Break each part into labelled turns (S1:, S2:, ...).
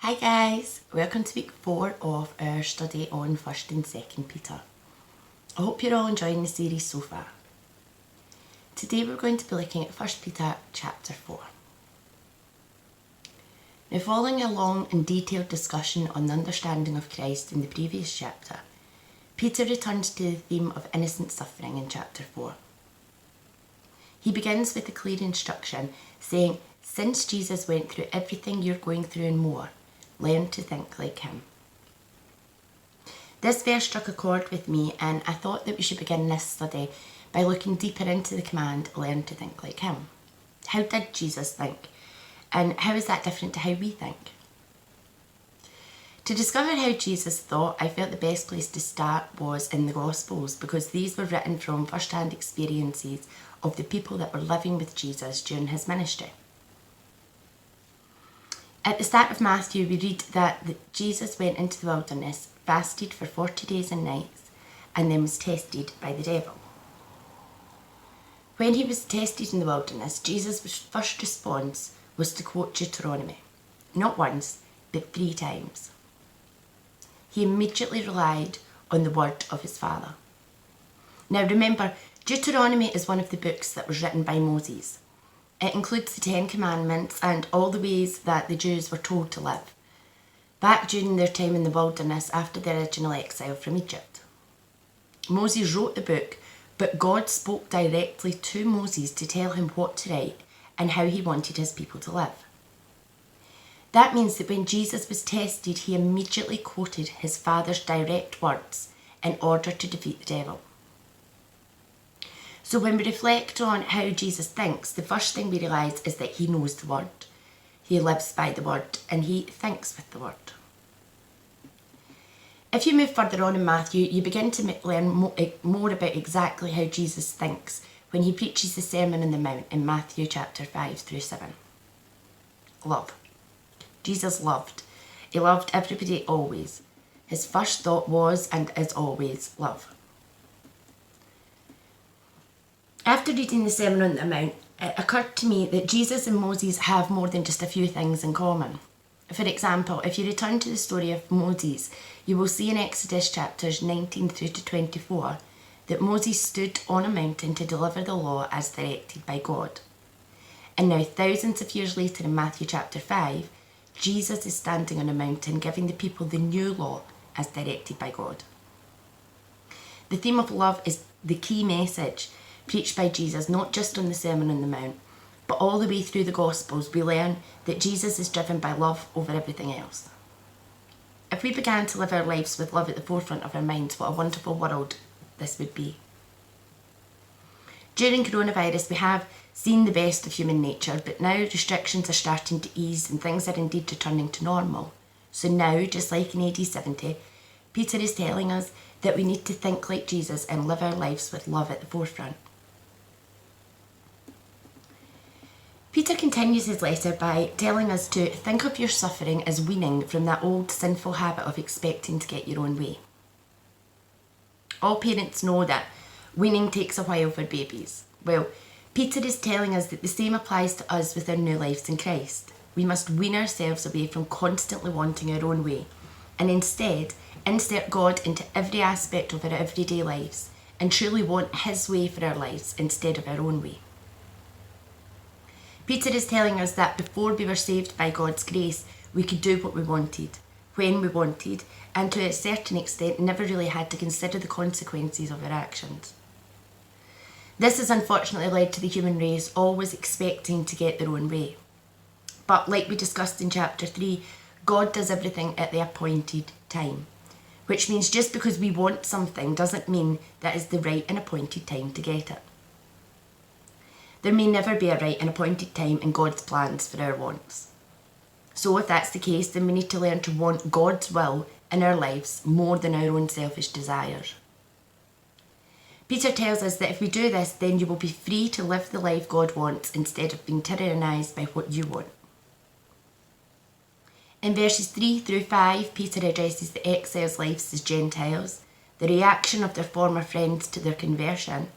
S1: Hi guys, welcome to week 4 of our study on 1st and 2nd Peter. I hope you're all enjoying the series so far. Today we're going to be looking at 1st Peter chapter 4. Now, following a long and detailed discussion on the understanding of Christ in the previous chapter, Peter returns to the theme of innocent suffering in chapter 4. He begins with a clear instruction saying, since Jesus went through everything you're going through and more, learn to think like him. This verse struck a chord with me, and I thought that we should begin this study by looking deeper into the command, learn to think like him. How did Jesus think? And how is that different to how we think? To discover how Jesus thought, I felt the best place to start was in the Gospels, because these were written from first-hand experiences of the people that were living with Jesus during his ministry. At the start of Matthew, we read that Jesus went into the wilderness, fasted for 40 days and nights, and then was tested by the devil. When he was tested in the wilderness, Jesus' first response was to quote Deuteronomy, not once, but 3 times. He immediately relied on the word of his Father. Now remember, Deuteronomy is one of the books that was written by Moses. It includes the 10 Commandments and all the ways that the Jews were told to live, back during their time in the wilderness after their original exile from Egypt. Moses wrote the book, but God spoke directly to Moses to tell him what to write and how he wanted his people to live. That means that when Jesus was tested, he immediately quoted his Father's direct words in order to defeat the devil. So when we reflect on how Jesus thinks, the first thing we realise is that he knows the word, he lives by the word, and he thinks with the word. If you move further on in Matthew, you begin to learn more about exactly how Jesus thinks when he preaches the Sermon on the Mount in Matthew chapter 5 through 7. Love. Jesus loved. He loved everybody always. His first thought was and is always love. After reading the Sermon on the Mount, it occurred to me that Jesus and Moses have more than just a few things in common. For example, if you return to the story of Moses, you will see in Exodus chapters 19 through to 24 that Moses stood on a mountain to deliver the law as directed by God. And now, thousands of years later in Matthew chapter 5, Jesus is standing on a mountain giving the people the new law as directed by God. The theme of love is the key message preached by Jesus, not just on the Sermon on the Mount, but all the way through the Gospels. We learn that Jesus is driven by love over everything else. If we began to live our lives with love at the forefront of our minds, what a wonderful world this would be. During coronavirus, we have seen the best of human nature, but now restrictions are starting to ease and things are indeed returning to normal. So now, just like in AD 70, Peter is telling us that we need to think like Jesus and live our lives with love at the forefront. Peter continues his letter by telling us to think of your suffering as weaning from that old sinful habit of expecting to get your own way. All parents know that weaning takes a while for babies. Well, Peter is telling us that the same applies to us with our new lives in Christ. We must wean ourselves away from constantly wanting our own way and instead insert God into every aspect of our everyday lives and truly want his way for our lives instead of our own way. Peter is telling us that before we were saved by God's grace, we could do what we wanted, when we wanted, and to a certain extent never really had to consider the consequences of our actions. This has unfortunately led to the human race always expecting to get their own way. But like we discussed in chapter 3, God does everything at the appointed time, which means just because we want something doesn't mean that is the right and appointed time to get it. There may never be a right and appointed time in God's plans for our wants. So if that's the case, then we need to learn to want God's will in our lives more than our own selfish desires. Peter tells us that if we do this, then you will be free to live the life God wants instead of being tyrannised by what you want. In verses 3 through 5, Peter addresses the exiles' lives as Gentiles, the reaction of their former friends to their conversion,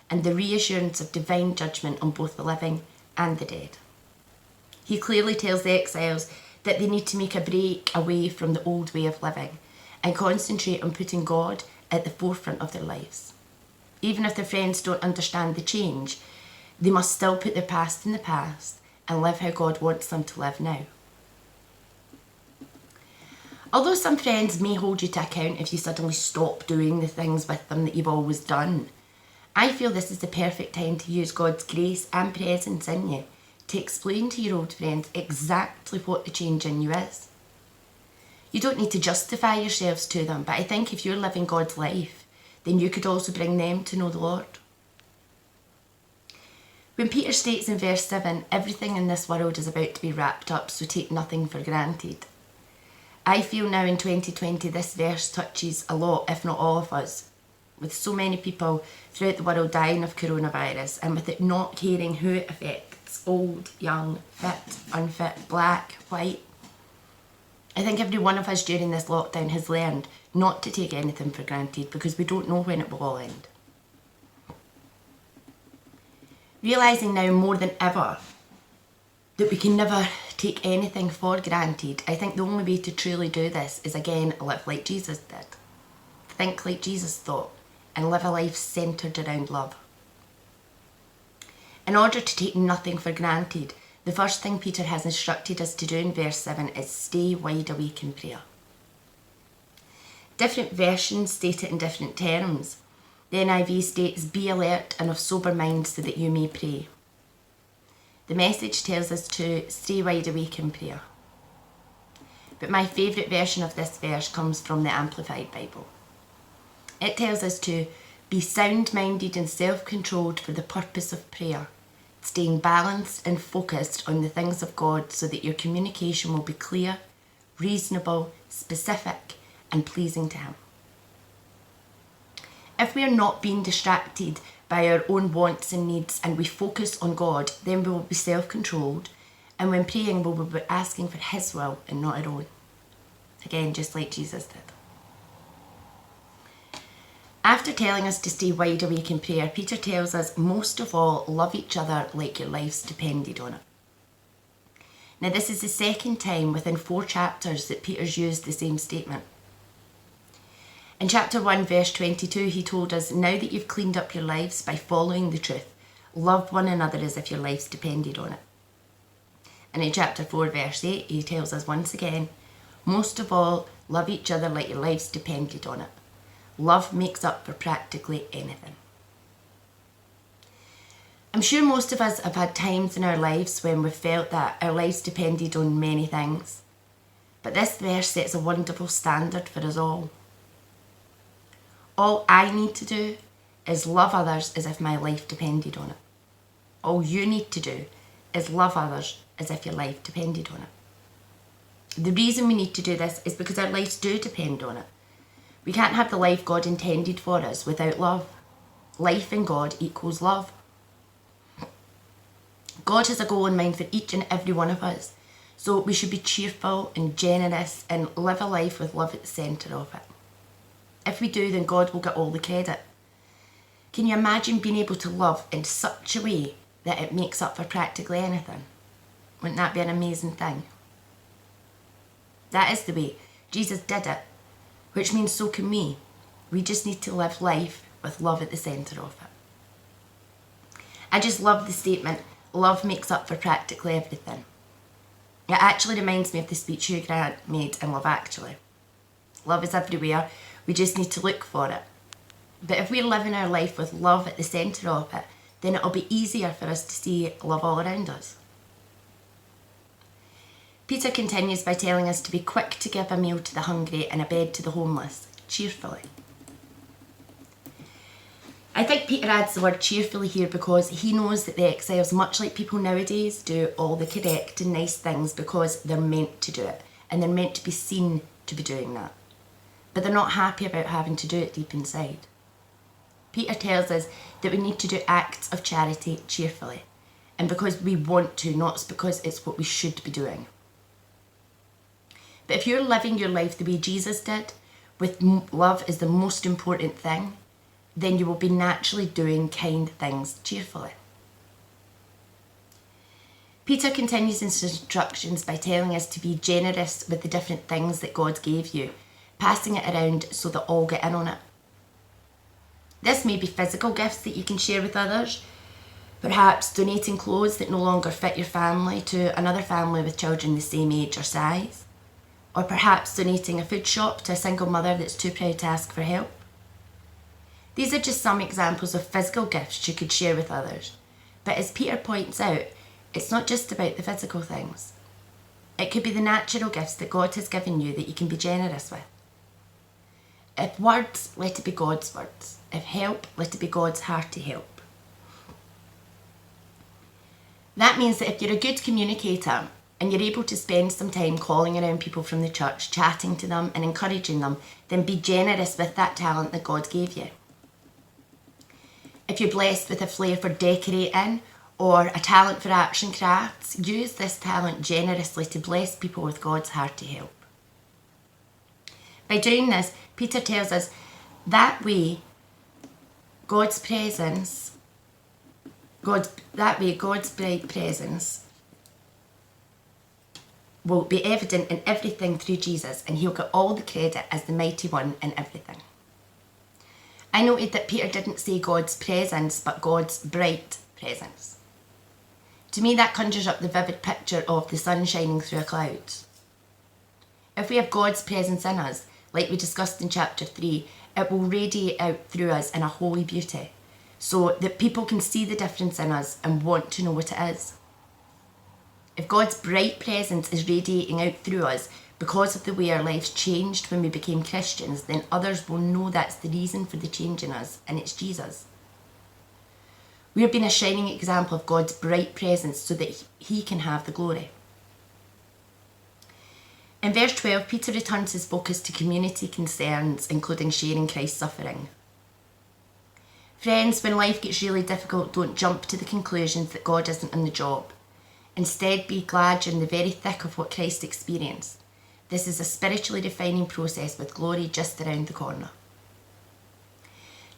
S1: and the reassurance of divine judgment on both the living and the dead. He clearly tells the exiles that they need to make a break away from the old way of living and concentrate on putting God at the forefront of their lives. Even if their friends don't understand the change, they must still put their past in the past and live how God wants them to live now. Although some friends may hold you to account if you suddenly stop doing the things with them that you've always done, I feel this is the perfect time to use God's grace and presence in you to explain to your old friends exactly what the change in you is. You don't need to justify yourselves to them, but I think if you're living God's life, then you could also bring them to know the Lord. When Peter states in verse 7, everything in this world is about to be wrapped up, so take nothing for granted. I feel now in 2020 this verse touches a lot, if not all of us, with so many people throughout the world dying of coronavirus and with it not caring who it affects, old, young, fit, unfit, black, white. I think every one of us during this lockdown has learned not to take anything for granted because we don't know when it will all end. Realising now more than ever that we can never take anything for granted, I think the only way to truly do this is again live like Jesus did. Think like Jesus thought and live a life centred around love. In order to take nothing for granted, the first thing Peter has instructed us to do in verse 7 is stay wide awake in prayer. Different versions state it in different terms. The NIV states, be alert and of sober mind so that you may pray. The Message tells us to stay wide awake in prayer. But my favourite version of this verse comes from the Amplified Bible. It tells us to be sound-minded and self-controlled for the purpose of prayer, staying balanced and focused on the things of God so that your communication will be clear, reasonable, specific, and pleasing to Him. If we are not being distracted by our own wants and needs and we focus on God, then we will be self-controlled, and when praying we will be asking for His will and not our own. Again, just like Jesus did. After telling us to stay wide awake in prayer, Peter tells us, most of all, love each other like your lives depended on it. Now, this is the second time within 4 chapters that Peter's used the same statement. In chapter 1, verse 22, he told us, now that you've cleaned up your lives by following the truth, love one another as if your lives depended on it. And in chapter 4, verse 8, he tells us once again, most of all, love each other like your lives depended on it. Love makes up for practically anything. I'm sure most of us have had times in our lives when we've felt that our lives depended on many things. But this verse sets a wonderful standard for us all. All I need to do is love others as if my life depended on it. All you need to do is love others as if your life depended on it. The reason we need to do this is because our lives do depend on it. We can't have the life God intended for us without love. Life in God equals love. God has a goal in mind for each and every one of us, so we should be cheerful and generous and live a life with love at the centre of it. If we do, then God will get all the credit. Can you imagine being able to love in such a way that it makes up for practically anything? Wouldn't that be an amazing thing? That is the way Jesus did it, which means so can we. We just need to live life with love at the centre of it. I just love the statement, love makes up for practically everything. It actually reminds me of the speech Hugh Grant made in Love Actually. Love is everywhere, we just need to look for it. But if we're living our life with love at the centre of it, then it'll be easier for us to see love all around us. Peter continues by telling us to be quick to give a meal to the hungry and a bed to the homeless, cheerfully. I think Peter adds the word cheerfully here because he knows that the exiles, much like people nowadays, do all the correct and nice things because they're meant to do it and they're meant to be seen to be doing that. But they're not happy about having to do it deep inside. Peter tells us that we need to do acts of charity cheerfully and because we want to, not because it's what we should be doing. But if you're living your life the way Jesus did, with love as the most important thing, then you will be naturally doing kind things cheerfully. Peter continues his instructions by telling us to be generous with the different things that God gave you, passing it around so that all get in on it. This may be physical gifts that you can share with others, perhaps donating clothes that no longer fit your family to another family with children the same age or size, or perhaps donating a food shop to a single mother that's too proud to ask for help. These are just some examples of physical gifts you could share with others, but as Peter points out, it's not just about the physical things. It could be the natural gifts that God has given you that you can be generous with. If words, let it be God's words. If help, let it be God's hearty help. That means that if you're a good communicator and you're able to spend some time calling around people from the church, chatting to them and encouraging them, then be generous with that talent that God gave you. If you're blessed with a flair for decorating or a talent for arts and crafts, use this talent generously to bless people with God's hearty help. By doing this, Peter tells us that way God's bright presence will be evident in everything through Jesus, and he'll get all the credit as the mighty one in everything. I noted that Peter didn't say God's presence, but God's bright presence. To me, that conjures up the vivid picture of the sun shining through a cloud. If we have God's presence in us, like we discussed in chapter 3, it will radiate out through us in a holy beauty, so that people can see the difference in us and want to know what it is. If God's bright presence is radiating out through us because of the way our lives changed when we became Christians, then others will know that's the reason for the change in us, and it's Jesus. We have been a shining example of God's bright presence so that he can have the glory. In verse 12, Peter returns his focus to community concerns, including sharing Christ's suffering. Friends, when life gets really difficult, don't jump to the conclusions that God isn't in the job. Instead, be glad you're in the very thick of what Christ experienced. This is a spiritually defining process with glory just around the corner.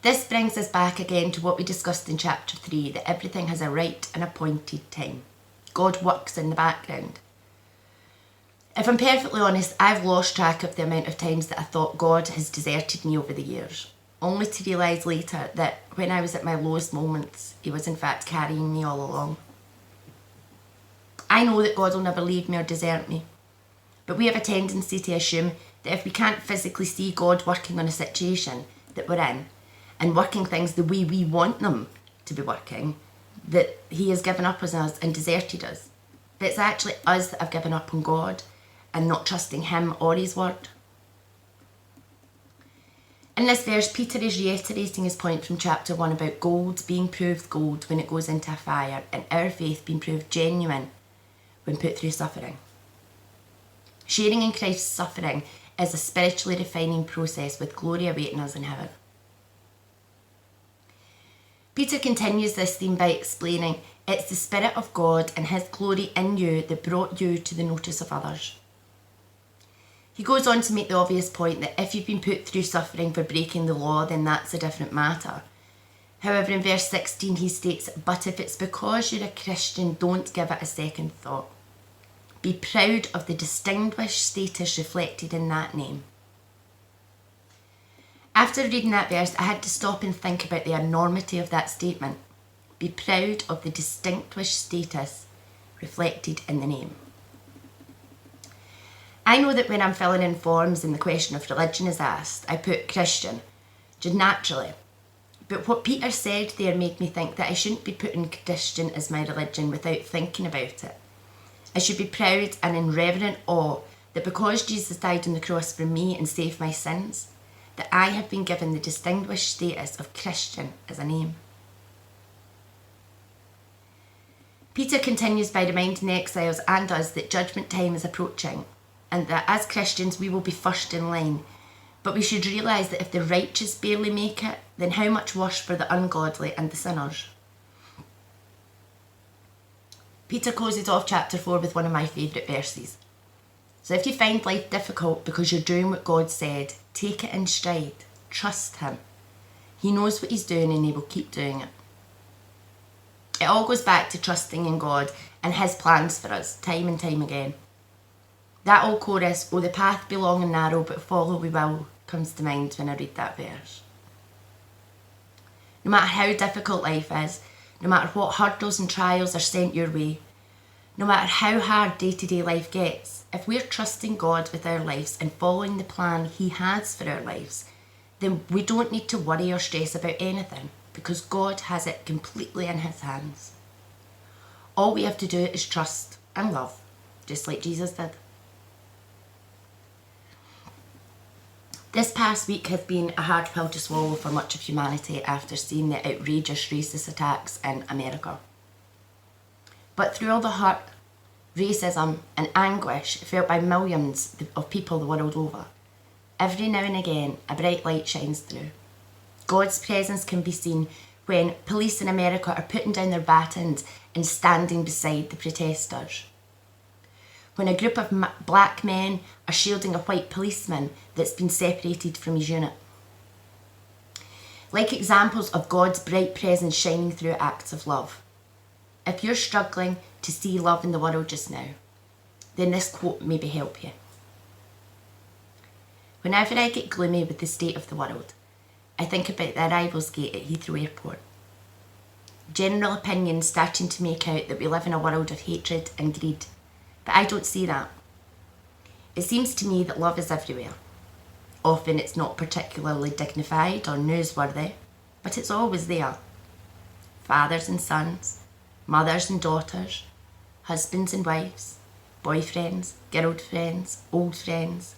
S1: This brings us back again to what we discussed in chapter 3, that everything has a right and appointed time. God works in the background. If I'm perfectly honest, I've lost track of the amount of times that I thought God has deserted me over the years, only to realise later that when I was at my lowest moments, he was in fact carrying me all along. I know that God will never leave me or desert me, but we have a tendency to assume that if we can't physically see God working on a situation that we're in, and working things the way we want them to be working, that he has given up on us and deserted us. But it's actually us that have given up on God and not trusting him or his word. In this verse, Peter is reiterating his point from chapter 1 about gold being proved gold when it goes into a fire, and our faith being proved genuine when put through suffering. Sharing in Christ's suffering is a spiritually refining process with glory awaiting us in heaven. Peter continues this theme by explaining it's the Spirit of God and his glory in you that brought you to the notice of others. He goes on to make the obvious point that if you've been put through suffering for breaking the law, then that's a different matter. However, in verse 16 he states, but if it's because you're a Christian, don't give it a second thought. Be proud of the distinguished status reflected in that name. After reading that verse, I had to stop and think about the enormity of that statement. Be proud of the distinguished status reflected in the name. I know that when I'm filling in forms and the question of religion is asked, I put Christian, just naturally. But what Peter said there made me think that I shouldn't be putting Christian as my religion without thinking about it. I should be proud and in reverent awe that because Jesus died on the cross for me and saved my sins, that I have been given the distinguished status of Christian as a name. Peter continues by reminding the exiles and us that judgment time is approaching, and that as Christians we will be first in line. But we should realise that if the righteous barely make it, then how much worse for the ungodly and the sinners. Peter closes off chapter 4 with one of my favourite verses. So if you find life difficult because you're doing what God said, take it in stride. Trust him. He knows what he's doing and he will keep doing it. It all goes back to trusting in God and his plans for us, time and time again. That old chorus, "Oh, the path be long and narrow, but follow we will," comes to mind when I read that verse. No matter how difficult life is, no matter what hurdles and trials are sent your way, no matter how hard day-to-day life gets, if we're trusting God with our lives and following the plan He has for our lives, then we don't need to worry or stress about anything, because God has it completely in His hands. All we have to do is trust and love, just like Jesus did. This past week has been a hard pill to swallow for much of humanity after seeing the outrageous racist attacks in America. But through all the hurt, racism and anguish felt by millions of people the world over, every now and again a bright light shines through. God's presence can be seen when police in America are putting down their batons and standing beside the protesters. When a group of black men are shielding a white policeman that's been separated from his unit. Like examples of God's bright presence shining through acts of love. If you're struggling to see love in the world just now, then this quote maybe help you. Whenever I get gloomy with the state of the world, I think about the arrivals gate at Heathrow Airport. General opinion starting to make out that we live in a world of hatred and greed, but I don't see that. It seems to me that love is everywhere. Often it's not particularly dignified or newsworthy, but it's always there. Fathers and sons, mothers and daughters, husbands and wives, boyfriends, girlfriends, old friends.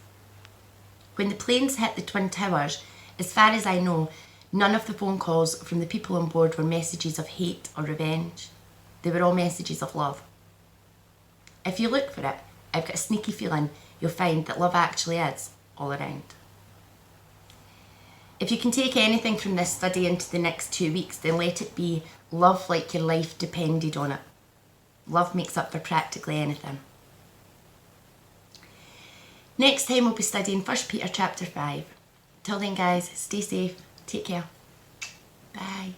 S1: When the planes hit the Twin Towers, as far as I know, none of the phone calls from the people on board were messages of hate or revenge. They were all messages of love. If you look for it, I've got a sneaky feeling you'll find that love actually is all around. If you can take anything from this study into the next 2 weeks, then let it be love like your life depended on it. Love makes up for practically anything. Next time we'll be studying 1 Peter chapter 5. Till then guys, stay safe, take care. Bye.